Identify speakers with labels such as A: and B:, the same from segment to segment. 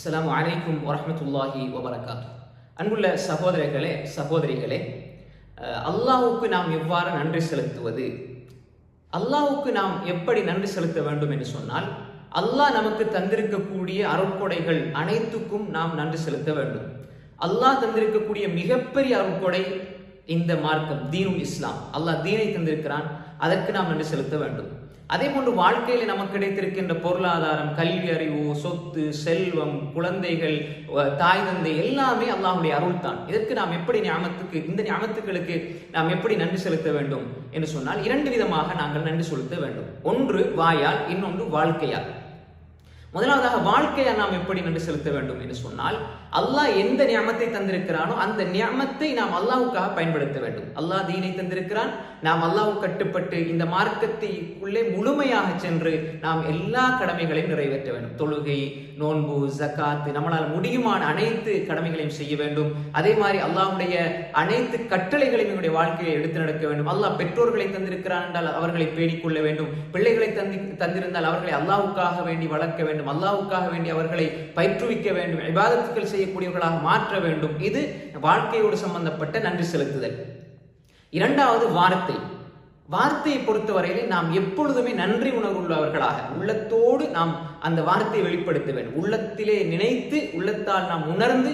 A: அஸ்ஸலாமு அலைக்கும் வரஹ்மத்துல்லாஹி வபரகாத்துஹு. அன்புள்ள சகோதரர்களே சகோதரிகளே, அல்லாஹ்வுக்கு நாம் எவ்வாறு நன்றி செலுத்துவது, அல்லாஹ்வுக்கு நாம் எப்படி நன்றி செலுத்த வேண்டும் என்று சொன்னால், அல்லாஹ் நமக்கு தந்திருக்கக்கூடிய அருட்கொடைகள் அனைத்துக்கும் நாம் நன்றி செலுத்த வேண்டும். அல்லாஹ் தந்திருக்கக்கூடிய மிகப்பெரிய அருட்கொடை இந்த மார்க்கம் தீனுல் இஸ்லாம். அல்லாஹ் தீனை தந்திருக்கிறான், அதற்கு நாம் நன்றி செலுத்த வேண்டும். அதே போன்று வாழ்க்கையில் நமக்கு கிடைத்திருக்கின்ற பொருளாதாரம், கல்வி அறிவு, சொத்து, செல்வம், குழந்தைகள், தாய் தந்தை எல்லாமே அல்லாஹ்வுடைய அருள் தான். இதற்கு நாம் எப்படி இந்த ஞாபகத்துக்களுக்கு நாம் எப்படி நன்றி செலுத்த வேண்டும் என்று சொன்னால், இரண்டு விதமாக நாங்கள் நன்றி செலுத்த வேண்டும். ஒன்று வாயால், இன்னொன்று வாழ்க்கையால். முதலாவதாக வாழ்க்கையால் நாம் எப்படி நன்றி செலுத்த வேண்டும் என்று சொன்னால், அல்லாஹ் எந்த நியமத்தை தந்திருக்கிறானோ அந்த நியமத்தை நாம் அல்லாஹ்வுக்காக பயன்படுத்த வேண்டும். அல்லாஹ் தீனை தந்திருக்கிறான், நாம் அல்லாஹ்வுக்கு கட்டுப்பட்டு இந்த மார்க்கத்திற்குள்ளே முழுமையாக சென்று நாம் எல்லா கடமைகளையும் நிறைவேற்ற வேண்டும். தொழுகை, நோன்பு, ஜகாத், நம்மளால் முடியுமான அனைத்து கடமைகளையும் செய்ய வேண்டும். அதே மாதிரி அல்லாஹ்வுடைய அனைத்து கட்டளைகளையும் என்னுடைய வாழ்க்கையை எடுத்து நடக்க வேண்டும். அல்லாஹ் பெற்றோர்களை தந்திருக்கிறான் என்றால் அவர்களை பேணிக்கொள்ள வேண்டும். பிள்ளைகளை தந்திருந்தால் அவர்களை அல்லாஹ்வுக்காக வேண்டி வளர்க்க வேண்டும். அல்லாஹ்வுக்காக வேண்டி அவர்களை பயிற்றுவிக்க வேண்டும். இபாதத்துக்கள் செய்யக்கூடியவர்களாக மாற்ற வேண்டும். இது வாழ்க்கையோடு சம்பந்தப்பட்ட நன்றி செலுத்துதல். இரண்டாவது வார்த்தையை பொறுத்தவரையிலே நாம் எப்பொழுதுமே நன்றி உணர்வுள்ளவர்களாக உள்ளத்தோடு நாம் அந்த வார்த்தையை வெளிப்படுத்த வேண்டும். உள்ளத்திலே நினைத்து உள்ளத்தால் நாம் உணர்ந்து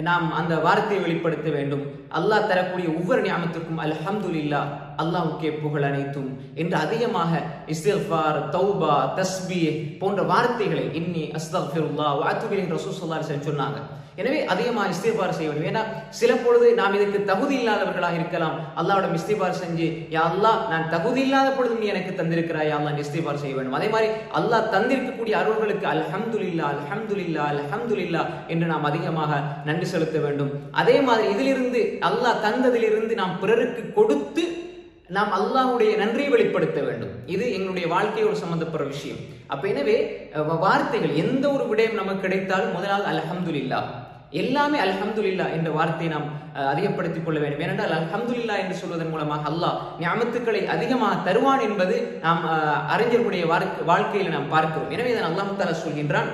A: நாம் அந்த வார்த்தையை வெளிப்படுத்த வேண்டும். அல்லாஹ் தரக்கூடிய ஒவ்வொரு நியமத்துக்கும் அல்ஹம்துலில்லாஹ், அல்லாஹ்வுக்கே புகழ் அனைத்தும் என்று அதிகமாக இஸ்திக்ஃபார், தௌபா, தஸ்பீஹ் போன்ற வார்த்தைகளை இன்னி அஸ்தக்ஃபிருல்லாஹ் வ அத்தூபு இலைஹி ரசூல் ஸல்லல்லாஹு அலைஹி வஸல்லம் சொன்னாங்க. எனவே அதிகமாக இஸ்திக்ஃபார் செய்ய வேண்டும். ஏன்னா சில பொழுது நாம் இதற்கு தகுதி இல்லாதவர்களாக இருக்கலாம். அல்லாஹ்விடம் இஸ்திக்ஃபார் செஞ்சு, யா அல்லாஹ் நான் தகுதி இல்லாத பொழுது நீ எனக்கு தந்திருக்கிறாய், யா அல்லாஹ் இஸ்திக்ஃபார் செய்ய வேண்டும். அதே மாதிரி அல்லாஹ் தந்திருக்கக்கூடிய அருள்களுக்கு அல்ஹம்துலில்லாஹ் அல்ஹம்துலில்லாஹ் அல்ஹம்துலில்லாஹ் என்று நாம் அதிகமாக நன்றி செலுத்த வேண்டும். அதே மாதிரி இதிலிருந்து அல்லாஹ் தந்ததிலிருந்து நாம் பிறருக்கு கொடுத்து நாம் அல்லாஹ்வுடைய நன்றியை வெளிப்படுத்த வேண்டும். இது எங்களுடைய வாழ்க்கையோடு சம்பந்தப்படுற விஷயம். அப்ப எனவே வார்த்தைகள், எந்த ஒரு விடயம் நமக்கு கிடைத்தாலும் முதலாவது அல்ஹம்துலில்லாஹ், எல்லாமே அல்ஹம்துலில்லாஹ் என்ற வார்த்தையை நாம் அதிகப்படுத்திக் கொள்ள வேண்டும். ஏனென்றால் அல்ஹம்துலில்லாஹ் என்று சொல்வதன் மூலமாக அல்லாஹ் நியமத்துக்களை அதிகமாக தருவான் என்பது நாம் அறிஞர்களுடைய வாழ்க்கையில் நாம் பார்க்கிறோம். எனவே தான் அல்லாஹ் தஆலா சொல்கின்றான்,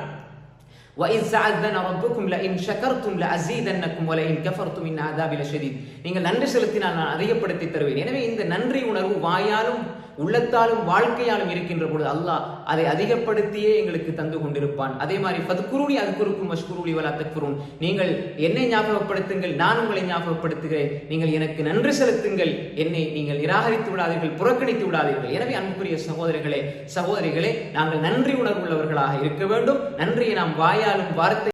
A: وَإِذْ تَعَذَّنَ رَبُّكُمْ لَئِنْ شَكَرْتُمْ لَأَزِيدَنَّكُمْ وَلَئِنْ كَفَرْتُمْ إِنَّ عَذَابِي لَشَدِيدٌ. நீங்கள் நன்றி செலுத்தினால் நான் அதிகப்படுத்தி தருவேன். எனவே இந்த நன்றி உணர்வு வாயாலும் உள்ளத்தாலும் வாழ்க்கையாலும் இருக்கின்ற பொழுது அல்லாஹ் அதை அதிகப்படுத்தியே எங்களுக்கு தந்து கொண்டிருப்பான். அதே மாதிரி ஃபத்குரூனி அத்குருக்கும் வஷ்குரூலி வலா தக்ஃபுரூன், நீங்கள் என்னை ஞாபகப்படுத்துங்கள், நான் உங்களை ஞாபகப்படுத்துகிறேன், நீங்கள் எனக்கு நன்றி செலுத்துங்கள், என்னை நீங்கள் நிராகரித்து விடாதீர்கள், புறக்கணித்து விடாதீர்கள். எனவே அன்புக்குரிய சகோதரிகளே நாங்கள் நன்றி உணர்வுள்ளவர்களாக இருக்க வேண்டும். நன்றியை நாம் வாயாலும் வார்த்தை